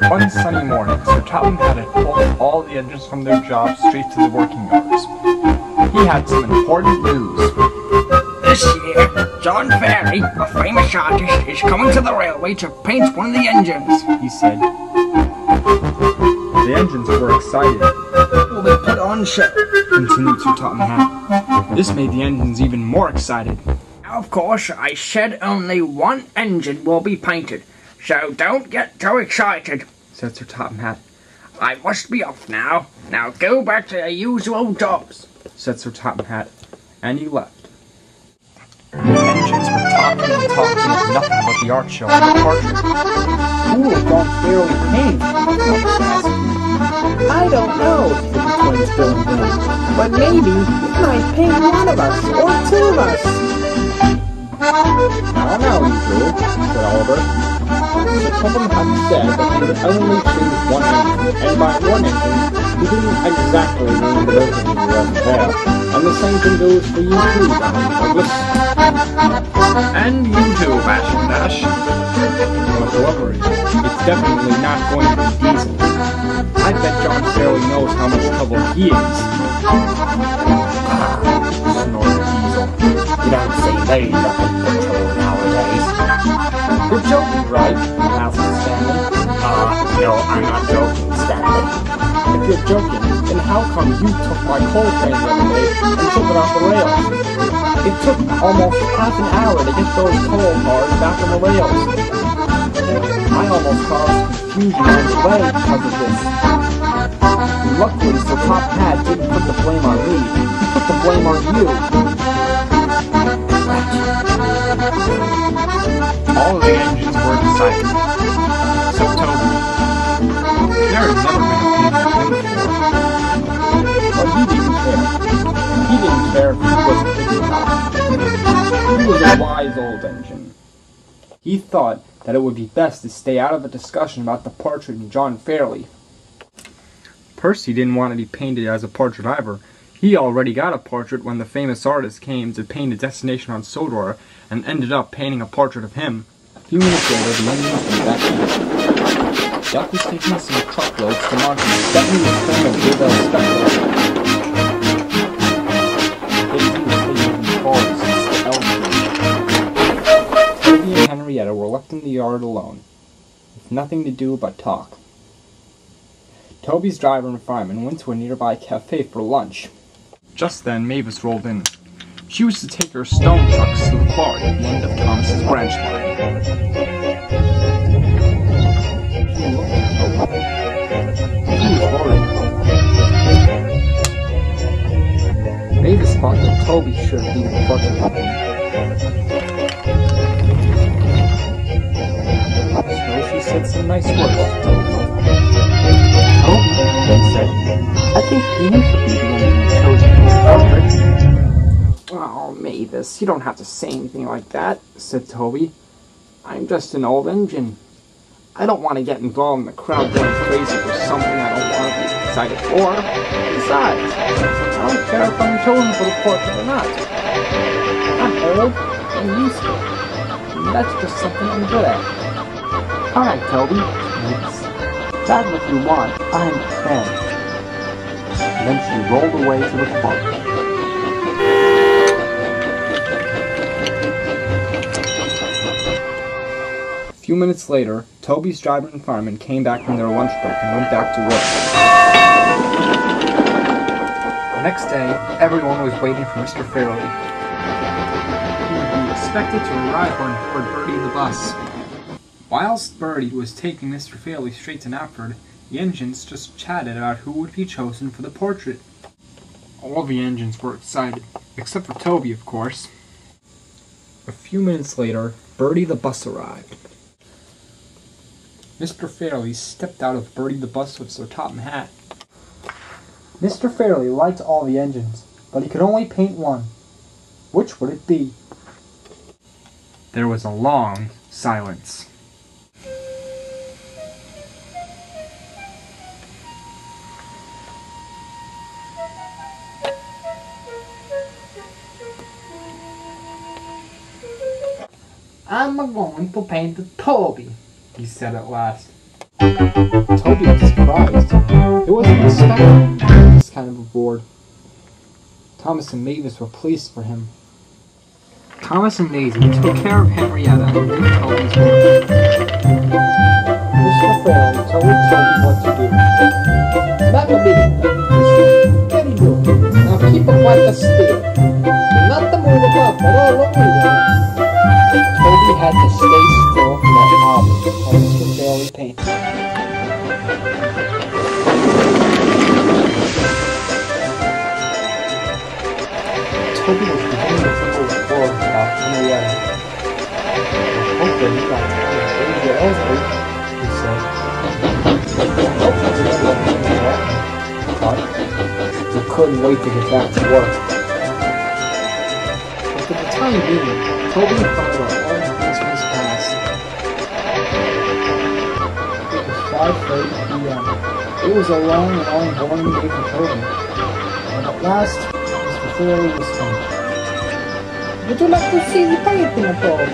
One sunny morning, Sir Topham had pulled all the engines from their jobs straight to the working yards. He had some important news. This year, John Fairley, a famous artist, is coming to the railway to paint one of the engines, he said. The engines were excited. Will be put on show, continued Sir Topham Hatt. This made the engines even more excited. Of course, I said only one engine will be painted, so don't get too excited, said Sir Topham Hatt. I must be off now. Now go back to your usual jobs, said Sir Topham Hatt, and he left. The engines were talking and talking of nothing but the art show and the portrait. Who will John Fairley paint? Toby asked. I don't know, said the twins Bill and Ben. But maybe he might paint one of us, or two of us. I don't know, you two, said Oliver. Sir Topham Hatt said that he would only choose one engine, and by one engine, he didn't exactly mean the both of you wasn't there. And the same thing goes for you too, Douglas. And you too, Bash and Dash. But whoever it is, it's definitely not going to be Diesel. I bet John Fairley knows how much trouble he is. Snorted Diesel. You don't say they nothing but trouble nowadays. You're joking, right? Asked Stanley. No, I'm not joking, Stanley. If you're joking, then how come you took my coal train the other day and took it off the rails? It took almost half an hour to get those coal cars back on the rails. I almost caused confusion on the way because of this. Luckily, Sir Topham Hatt didn't put the blame on me. He put the blame on you. All of the engines were excited, except Toby. There had never been a painter him before. But he didn't care. He didn't care if he wasn't thinking about it. He was a wise old engine. He thought that it would be best to stay out of a discussion about the portrait in John Fairley. Percy didn't want to be painted as a portrait either. He already got a portrait when the famous artist came to paint a destination on Sodor, and ended up painting a portrait of him. A few minutes later, the engines went back east. Duck was taking some truckloads to market, stepping the trim of Bluebell spectacles. Daisy was taking from the forests to Elstree. Toby and Henrietta were left in the yard alone, with nothing to do but talk. Toby's driver and fireman went to a nearby cafe for lunch. Just then, Mavis rolled in. She was to take her stone trucks to the quarry at the end of Thomas's branch line. She looked at Toby. He was worried. Mavis thought that Toby should be the portrait company. So she said some nice words to Toby. Toby, she said, I think you should be the one who chosen for the portrait. Oh, Mavis, you don't have to say anything like that, said Toby. I'm just an old engine. I don't want to get involved in the crowd going crazy for something I don't want to be excited for. Besides, I don't care if I'm chosen for the portrait or not. I'm old and useful, and that's just something I'm good at. Alright, Toby, Mavis. That's what you want. I understand. And then she rolled away to the park. A few minutes later, Toby's driver and fireman came back from their lunch break and went back to work. The next day, everyone was waiting for Mr. Fairley. He would be expected to arrive on board Bertie the bus. Whilst Bertie was taking Mr. Fairley straight to Knapford, the engines just chatted about who would be chosen for the portrait. All the engines were excited, except for Toby, of course. A few minutes later, Bertie the bus arrived. Mr. Fairley stepped out of Bertie the bus with Sir Topham Hatt. Mr. Fairley liked all the engines, but he could only paint one. Which would it be? There was a long silence. I'm going to paint the Toby, he said at last. Toby was surprised. It wasn't expected this kind of reward. Thomas and Mavis were pleased for him. Thomas and Daisy took care of Henrietta and did Toby's work. Mr. Fairley told Toby what to do. That will be it, he said. Very good. Now keep it quite still. Not to move about, but all over again. Toby had to stay still for hours while Mr. Fairley painted. Toby was beginning to feel bored about Henrietta. I hope that he got time to get over it, he said. I hope that he never came back, but he couldn't wait to get back to work. But for the time being, Toby thought about all the Christmas past. It was 5:30 p.m. It was a long and ongoing day for Toby. And at last, Mr. Fairley was finished. Would you like to see the painting of Toby?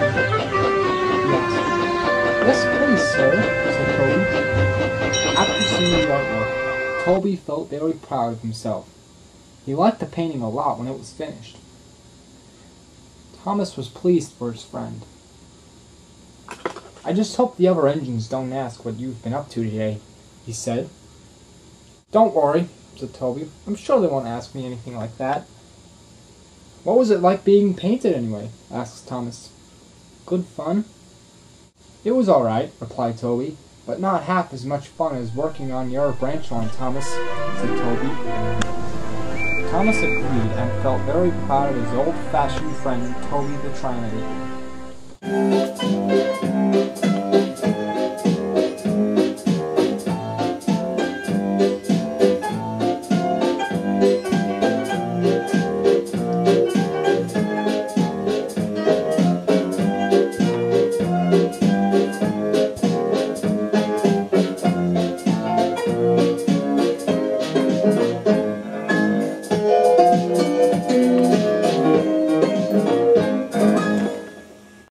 Yes. Yes, please, sir, said Toby. After seeing the artwork, Toby felt very proud of himself. He liked the painting a lot when it was finished. Thomas was pleased for his friend. I just hope the other engines don't ask what you've been up to today, he said. Don't worry, said Toby. I'm sure they won't ask me anything like that. What was it like being painted anyway? Asked Thomas. Good fun? It was alright, replied Toby, but not half as much fun as working on your branch line, Thomas, said Toby. Thomas agreed and felt very proud of his old-fashioned friend, Toby the Trinity.